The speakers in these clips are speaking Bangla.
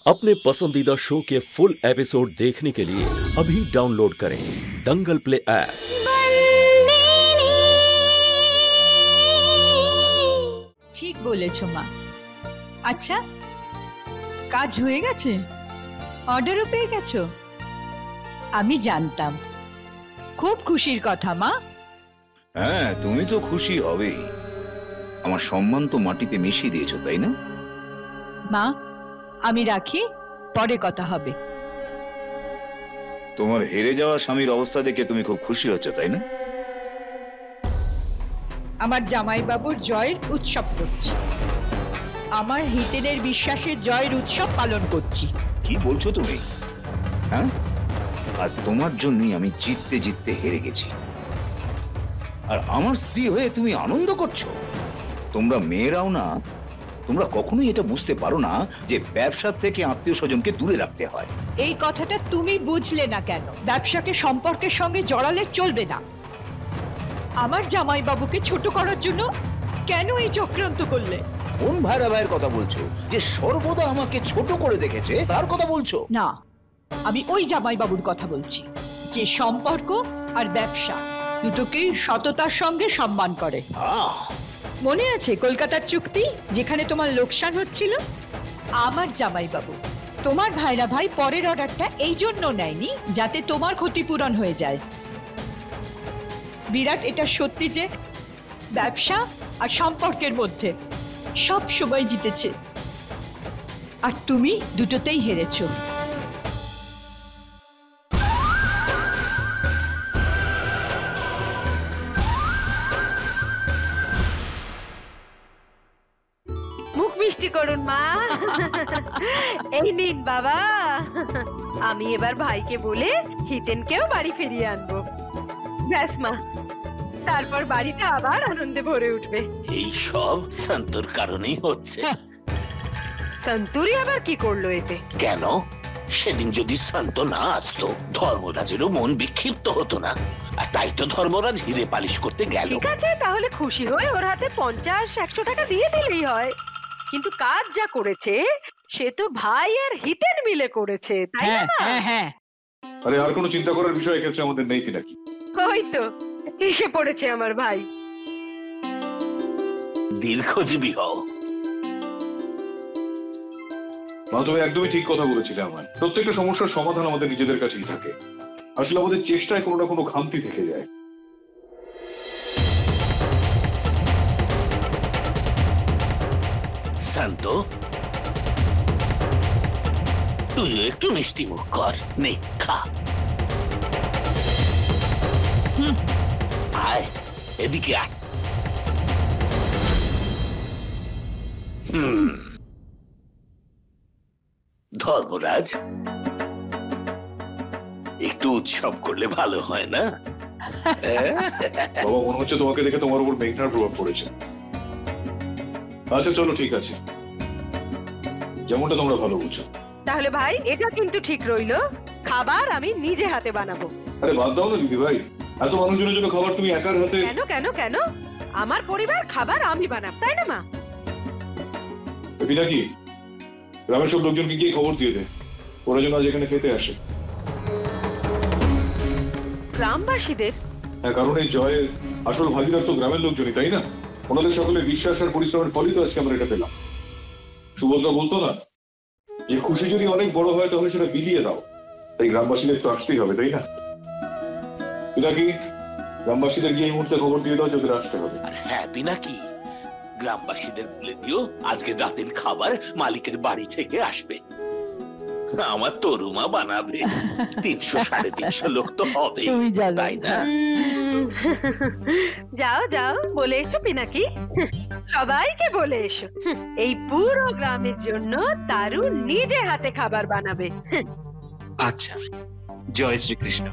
अपने पसंदीदा शो के फुल एपिसोड देखने के लिए अभी डाउनलोड करें दंगल प्ले ऐप। ঠিক বলেছো মা। আচ্ছা, কাজ হয়ে গেছে? অর্ডারও পেয়ে গেছো? আমি জানতাম। খুব খুশির কথা মা। হ্যাঁ, তুমি তো খুশি হবেই। আমার সম্মান তো মাটিতে মিশিয়ে দিয়েছো, তাই না? মা, আমি রাখি, পরে কথা হবে। তোমার হেরে যাওয়া স্বামীর অবস্থা দেখে তুমি খুব খুশি হচ্ছ, তাই না? আমার জামাইবাবুর জয়ের উৎসব করছি। আমার হিতেনের বিশ্বাসের জয়ের উৎসব পালন করছি। কি বলছো তুমি? হ্যাঁ, আজ তোমার জন্যই আমি জিততে জিততে হেরে গেছি, আর আমার স্ত্রী হয়ে তুমি আনন্দ করছো। তোমরা মেয়েরাও না, তোমরা কখনোই এটা বুঝতে পারো না যে ব্যবসা থেকে আত্মীয় স্বজনকে দূরে রাখতে হয়। এই কথাটা তুমি বুঝলে না কেন? ব্যবসাকে সম্পর্কের সঙ্গে জড়ালে চলবে না। আমার জামাইবাবুকে ছোট করার জন্য কেন এই চক্রান্ত করলে? কোন ভাইরা ভাইয়ের কথা বলছো যে সর্বদা আমাকে ছোট করে দেখেছে, তার কথা বলছো? না, আমি ওই জামাইবাবুর কথা বলছি যে সম্পর্ক আর ব্যবসা দুটোকেই সততার সঙ্গে সম্মান করে। মনে আছে কলকাতার চুক্তি, যেখানে তোমার লোকসান হচ্ছিল? আমার জামাইবাবু, তোমার ভাইরা ভাই পরের অর্ডারটা এই জন্য নেয়নি যাতে তোমার ক্ষতিপূরণ হয়ে যায়। বিরাট এটা সত্যি যে ব্যবসা আর সম্পর্কের মধ্যে সব সময় জিতেছে, আর তুমি দুটোতেই হেরেছো। মুখ মিষ্টি করুন মা। এই নিন বাবা, আমি এবার ভাইকে বলে হিতেনকেও বাড়ি ফিরিয়ে আনবো। ব্যাস মা, তারপর বাড়িটা আবার আনন্দে ভরে উঠবে। এই সব সন্তোর কারণেই হচ্ছে। সন্তুরি আবার কি করলো এতে? কেন? সেদিন যদি সন্ত না আসতো, ধর্মরাজেরও মন বিক্ষিপ্ত হতো না, আর তাই তো ধর্মরাজ হিরে পালিশ করতে গেল। ঠিক আছে, তাহলে খুশি হয়ে ওর হাতে 50-100 টাকা দিয়ে দিলেই হয়। কিন্তু কাজ যা করেছে সে তো ভাই আর হিতেন মিলে করেছে, তাই না? হ্যাঁ। আরে আর কোনো চিন্তা করার বিষয় এক্ষেত্রে আমাদের নেই নাকি? ওই তো এসে পড়েছে আমার ভাই। দীর্ঘজীবী হও। মা, তুমি একদমই ঠিক কথা বলেছিলে। আমার প্রত্যেকটা সমস্যার সমাধান আমাদের নিজেদের কাছেই থাকে। আসলে আমাদের চেষ্টায় কোনো না কোনো খামতি থেকে যায়। শান্ত, তুইও একটু মিষ্টি মুখ কর, নে খা। আয় এদিকে আয়। ধর্মরাজ, একটু উৎসব করলে ভালো হয় না? বাবা, মনে হচ্ছে তোমাকে দেখে তোমার উপর মেঘনার প্রভাব পড়েছে। আচ্ছা চলো, ঠিক আছে, যেমনটা তোমরা ভালো বুঝছো। তাহলে ভাই এটা কিন্তু ঠিক রইলো, খাবার আমি নিজে হাতে বানাবো। আরে বাদ দাও না দিদি ভাই, এত মানুষজনের জন্য খাবার তুমি একার হাতে? কেন কেন কেন, আমার পরিবার খাবার আমি বানাবো, তাই না মা? নাকি গ্রামের সব লোকজনকে গিয়ে খবর দিয়ে দে, ওরা যেন আজ এখানে খেতে আসে। গ্রামবাসীদের? হ্যাঁ, কারণ এই জয়ের আসল ভাগিদার তো গ্রামের লোকজনই, তাই না? ওনাদের সকলের বিশ্বাস আর পরিশ্রমের ফলই তো আজকে আমরা এটা পেলাম। সুভদ্রা বলতো না যে খুশি যদি অনেক বড় হয় তাহলে সেটা বিলিয়ে দাও, তাই গ্রামবাসীদের তো আসতেই হবে, তাই না? নাকি গ্রামবাসীদের গিয়ে এই মুহূর্তে খবর দিয়ে দাও যে ওদের আসতে হবে। হ্যাঁ পিনাকি, গ্রামবাসীদের বলে দিও আজকে রাতের খাবার মালিকের বাড়ি থেকে আসবে। আমার তরুমা বানাবে। 300-350 লোক তো হবে, তাই না? যাও যাও, বলে এসো পিনাকি, সবাইকে বলে এসো এই পুরো গ্রামের জন্য তারু নিজে হাতে খাবার বানাবে। আচ্ছা, জয় শ্রীকৃষ্ণ।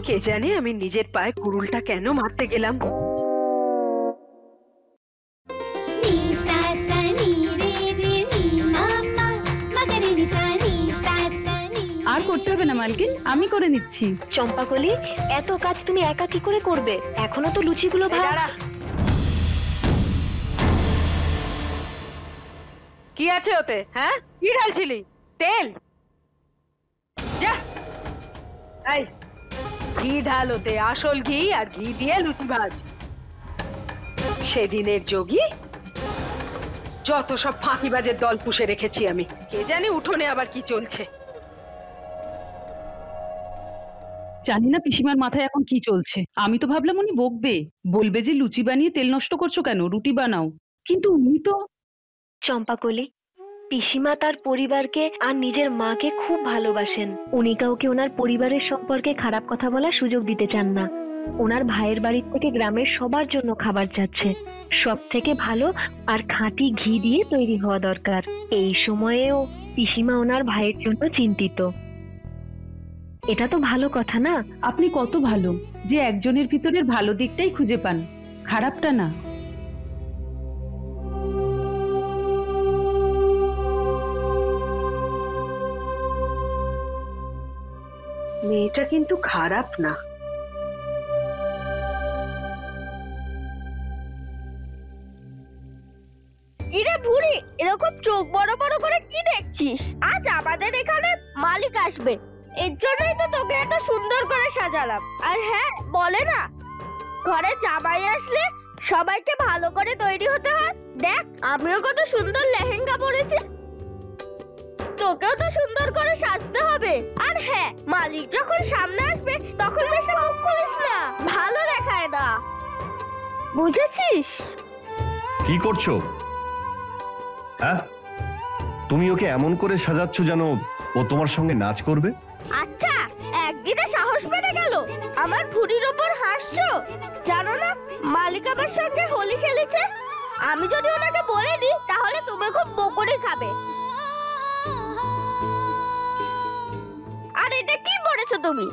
কে জানে আমি নিজের পায়ে কুড়ুলটা কেন মারতে গেলাম। আর করতে হবে না মালকিন, আমি করে নিচ্ছি। চম্পাকলি, এত কাজ তুমি একা কি করে করবে? এখনো তো লুচিগুলো কি আছে ওতে? হ্যাঁ, কি ঢালছিলি? তেল? যা, এই ঘি ঢাল ওতে, আসল ঘি, আর ঘি দিয়ে লুচি ভাজ। সেদিনের যোগী যত সব ফাঁকিবাজের দল পুষে রেখেছি আমি, কে জানে উঠোনে আবার কি চলছে। জানি না পিসিমার মাথায় এখন কি চলছে। আমি তো ভাবলাম উনি বকবে, বলবে যে লুচি বানিয়ে তেল নষ্ট করছো কেন, রুটি বানাও। কিন্তু উনি তো... চম্পাকলি, পিসিমা তার পরিবারকে আর নিজের মাকে খুব ভালোবাসেন। উনি কাউকে ওনার পরিবারের সম্পর্কে খারাপ কথা বলার সুযোগ দিতে চান না। ওনার ভাইয়ের বাড়ির থেকে গ্রামের সবার জন্য খাবার যাচ্ছে, সব থেকে ভালো আর খাঁটি ঘি দিয়ে তৈরি হওয়া দরকার। এই সময়েও পিসিমা ওনার ভাইয়ের জন্য চিন্তিত। এটা তো ভালো কথা না? আপনি কত ভালো যে একজনের ভিতরের ভালো দিকটাই খুঁজে পান, খারাপটা না। মেয়েটা কিন্তু খারাপ না। কিরে বুড়ি, এরকম চোখ বড় বড় করে কি দেখছিস? আজ আমাদের এখানে মালিক আসবে, এর জন্যই তো তোকে এত সুন্দর করে সাজালাম। আর হ্যাঁ, বলে না ঘরে জামাই আসলে সবাইকে ভালো করে তৈরি হতে হয়। দেখ, আমিও কত সুন্দর লেহেঙ্গা পরেছি, তোকেও তো সুন্দর করে সাজতে হবে। আর হ্যাঁ, মালিক যখন সামনে আসবে তখন বেশি মুখ খুলিস না, ভালো দেখায় না, বুঝেছিস? কি করছো? হ্যাঁ, তুমি ওকে এমন করে সাজাচ্ছ যেন ও তোমার সঙ্গে নাচ করবে। আচ্ছা, একদিনে সাহস বেড়ে গেল আমার ভুঁড়ির ওপর হাসছো। জানো না মালিক আমার সঙ্গে হোলি খেলেছে? আমি যদি ওনাকে বলে দিই তাহলে তুমি খুব বকুনি খাবে। আর এটা কি পরেছো তুমি?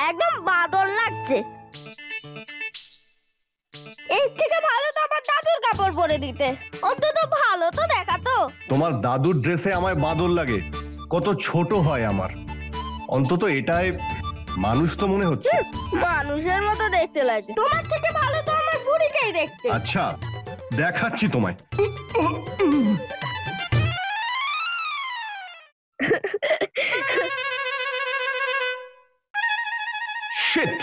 একদম বাদর লাগছে। এর থেকে ভালো তো আমার দাদুর কাপড় পরে দিতে, অন্তত ভালো তো দেখাতো। তোমার দাদুর ড্রেসে আমায় বাদর লাগে, কত ছোট হয় আমার। অন্তত এটাই মানুষ তো মনে হচ্ছে। মানুষের মতো দেখতে লাগে, তোমার থেকে ভালো তো আমার বুড়িকেই দেখতে। আচ্ছা, দেখাচ্ছি তোমায়। শিট!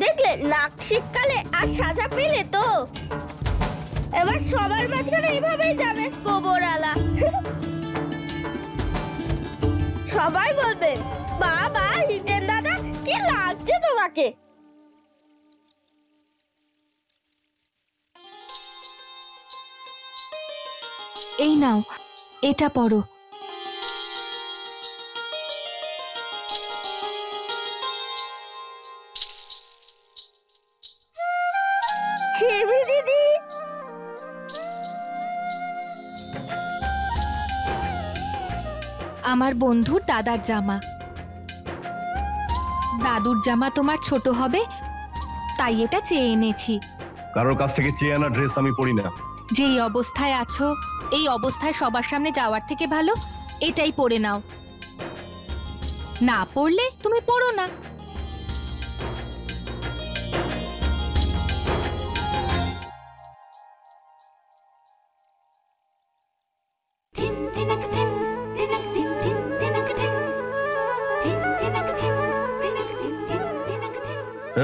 দেখলে নাক শীতকালে আর সাজা পেলে তো? এবার সবার মাঝখানে এইভাবেই যাবে গোবরালা। সবাই বলবে, বাবা হিতেন দাদা কি লাগছে তোমাকে। এই নাও, এটা পড়ো। খেবি দিদি, আমার বন্ধুর দাদার জামা। দাদুর জামা তোমার ছোট হবে, তাই এটা চেয়ে এনেছি। কারোর কাছ থেকে চেয়ে আনা ড্রেস আমি পরি না। যেই অবস্থায় আছো, এই অবস্থায় সবার সামনে যাওয়ার থেকে ভালো এটাই পরে নাও। না পরলে তুমি পরো না।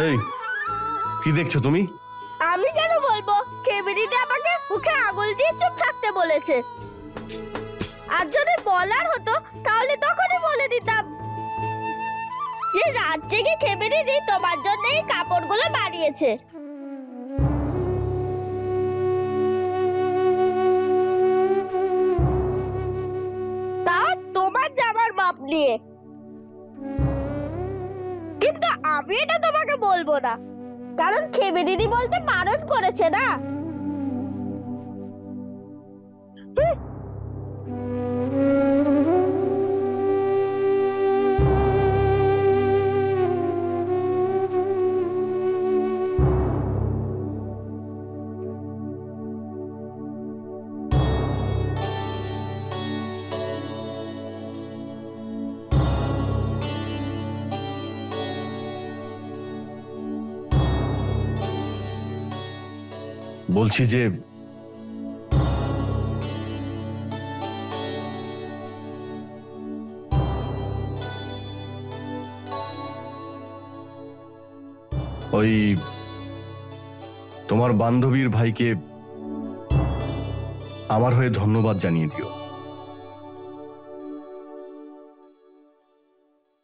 এই, কি দেখছো তুমি? আমি কেন বলবো? খেবি দিদি আমাকে মুখে আঙুল দিয়ে চুপ থাকতে বলেছে। আর যদি বলার হতো তাহলে তখনই বলে দিতাম যে রাত জেগে খেবি দিদি তোমার জন্য এই কাপড়গুলো বানিয়েছে। তা তোমার জামার মাপ নিয়ে। কিন্তু আমি এটা তোমাকে বলবো না, কারণ খেবি দিদি বলতে বারণ করেছে না। বলছি যে ওই তোমার বান্ধবীর ভাইকে আমার হয়ে ধন্যবাদ জানিয়ে দিও।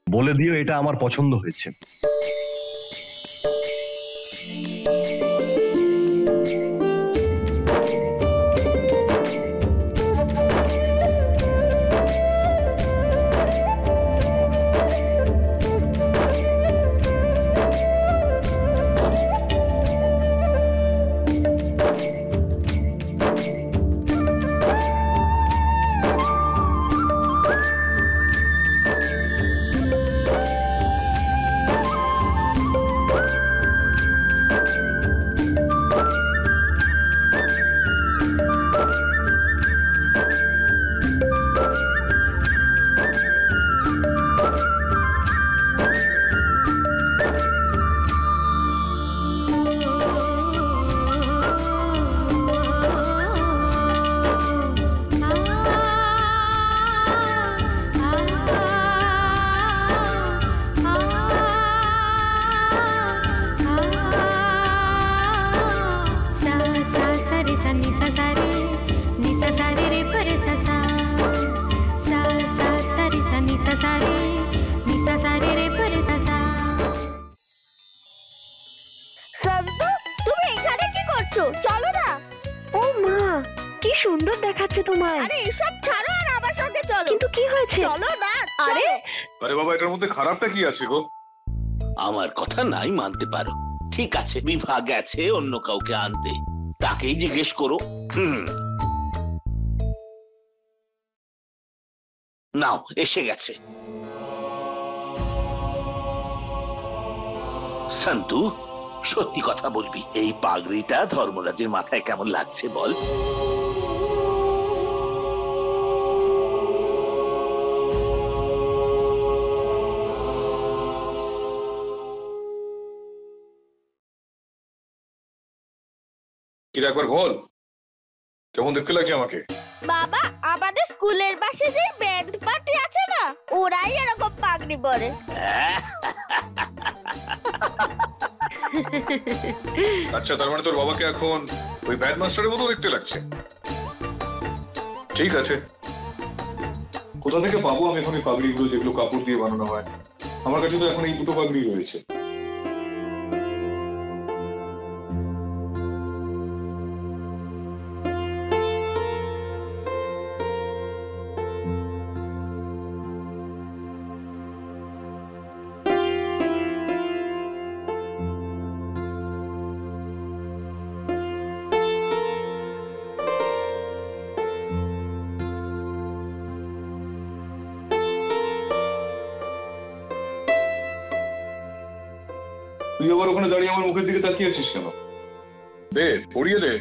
বলে দিও এটা আমার পছন্দ হয়েছে। খারাপটা কি আছে গো? আমার কথা নাই মানতে পারো, ঠিক আছে, বিভা গেছে অন্য কাউকে আনতে, তাকেই জিজ্ঞেস করো। নাও এসে গেছে। সন্তু, সত্যি কথা বলবি, এই পাগড়িটা ধর্মরাজের মাথায় কেমন লাগছে বল? একবার বল কেমন দেখতে লাগছে আমাকে। বাবা, আমাদের স্কুলের পাশে যে ব্যান্ড পার্টি আছে না, ওরাই এরকম পাগড়ি পরে। আচ্ছা, তার মানে তোর বাবাকে এখন ওই ব্যান্ড মাস্টারের মতো দেখতে লাগছে। ঠিক আছে, কোথা থেকে পাবো আমি এখন এই পাগড়িগুলো যেগুলো কাপড় দিয়ে বানানো হয়? আমার কাছে তো এখন এই দুটো পাগড়ি রয়েছে। তুই আবার ওখানে দাঁড়িয়ে আমার মুখের দিকে তাকিয়ে আছিস কেন? দে, পড়িয়ে দে।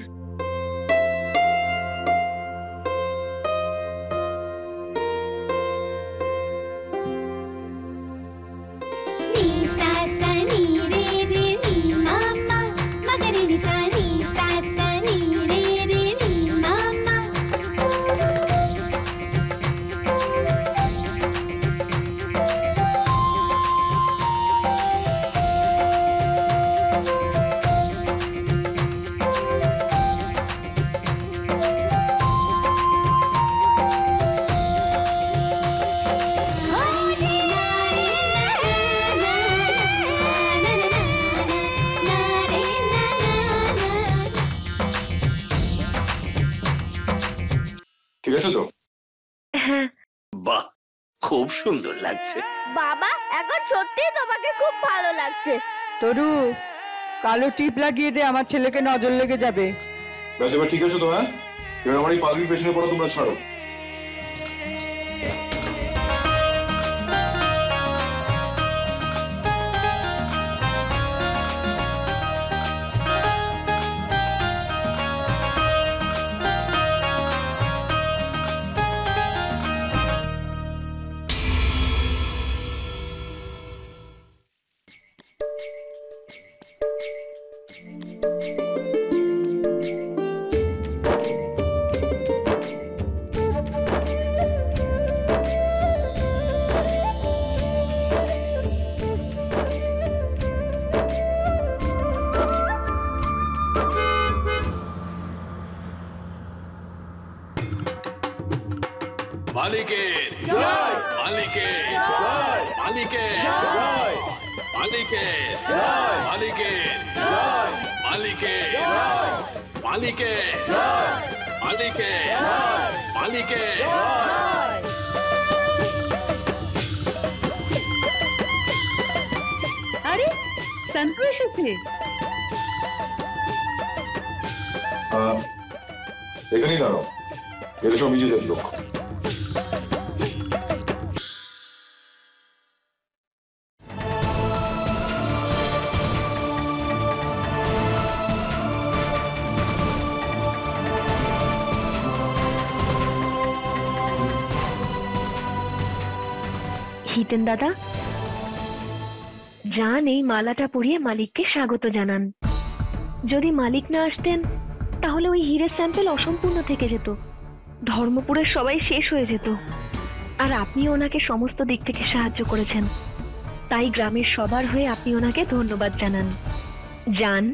বাহ, খুব সুন্দর লাগছে বাবা। এখন সত্যি তোমাকে খুব ভালো লাগছে। তরু, কালো টিপ লাগিয়ে দে, আমার ছেলেকে নজর লেগে যাবে। ব্যাস, এবার ঠিক আছে তো? হ্যাঁ, এবার আমার এই পাগড়ির পেছনে পড়া তোমরা ছাড়ো। মালিকের জয়, মালিকের জয়, মালিকের জয়, মালিকের জয়, মালিকের জয়, মালিকের জয়, মালিকের জয়, মালিকের জয়, মালিকের জয়। আরে শান্তু এসেছে। এখানেই দাঁড়াও, এরা সব নিজেদের লোক। হিতেন দাদা, যান এই মালাটা পরিয়ে মালিককে স্বাগত জানান। যদি মালিক না আসতেন তাহলে ওই হীরের স্যাম্পেল অসম্পূর্ণ থেকে যেত, ধর্মপুরের সবাই শেষ হয়ে যেত। আর আপনি ওনাকে সমস্ত দিক থেকে সাহায্য করেছেন, তাই গ্রামের সবার হয়ে আপনি ওনাকে ধন্যবাদ জানান। যান।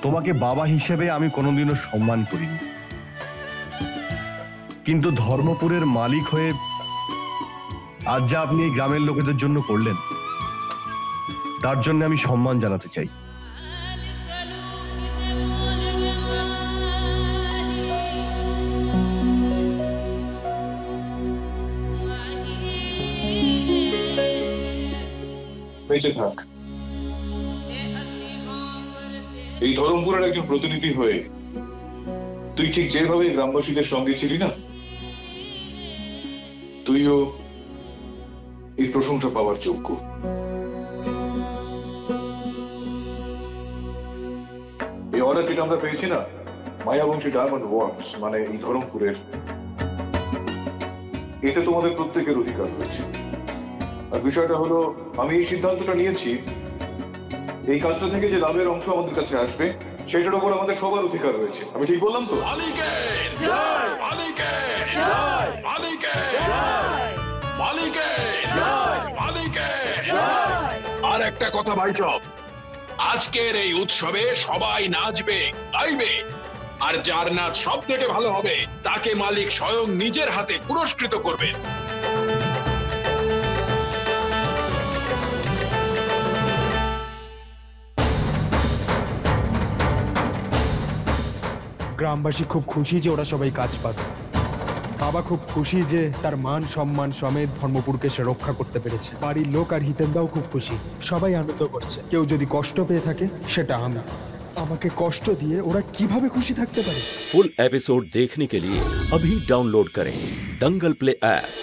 তোমাকে বাবা হিসেবে আমি কোনোদিনও সম্মান করিনি, কিন্তু ধর্মপুরের মালিক হয়ে আজ যা আপনি এই গ্রামের লোকেদের জন্য করলেন তার জন্য আমি সম্মান জানাতে চাই। বেঁচে থাক। এই ধরমপুরের একজন প্রতিনিধি হয়ে তুই ঠিক যেভাবে গ্রামবাসীদের সঙ্গে ছিলি না, তুইও এই প্রশংসা পাওয়ার যোগ্য। এই অর্ডার যেটা আমরা পেয়েছি না, মায়াবংশী ডায়মন্ড ওয়ার্কস মানে এই ধরমপুরের, এতে তোমাদের প্রত্যেকের অধিকার রয়েছে। আর বিষয়টা হলো, আমি এই সিদ্ধান্তটা নিয়েছি, এই কাজটা থেকে যে লাভের অংশ আমাদের কাছে আসবে সেটার উপর আমাদের সবার অধিকার রয়েছে। আমি ঠিক বললাম তো? মালিকের জয়, মালিকের জয়, মালিকের জয়, মালিকের জয়, মালিকের জয়। আর একটা কথা ভাই সব, আজকের এই উৎসবে সবাই নাচবে, গাইবে, আর যার নাচ সব থেকে ভালো হবে তাকে মালিক স্বয়ং নিজের হাতে পুরস্কৃত করবেন। গ্রামবাসী খুব খুশি যে ওরা সবাই কাজ পাবে। বাবা খুব খুশি যে তার মান সম্মান সমেত ধর্মপুরকে সে রক্ষা করতে পেরেছে। বাড়ির লোক আর হিতেনদাও খুব খুশি, সবাই আনন্দ করছে। কেউ যদি কষ্ট পেয়ে থাকে সেটা আমি। আমাকে কষ্ট দিয়ে ওরা কিভাবে খুশি থাকতে পারে? फुल एपिसोड देखने के लिए अभी डाउनलोड करें दंगल प्ले ऐप।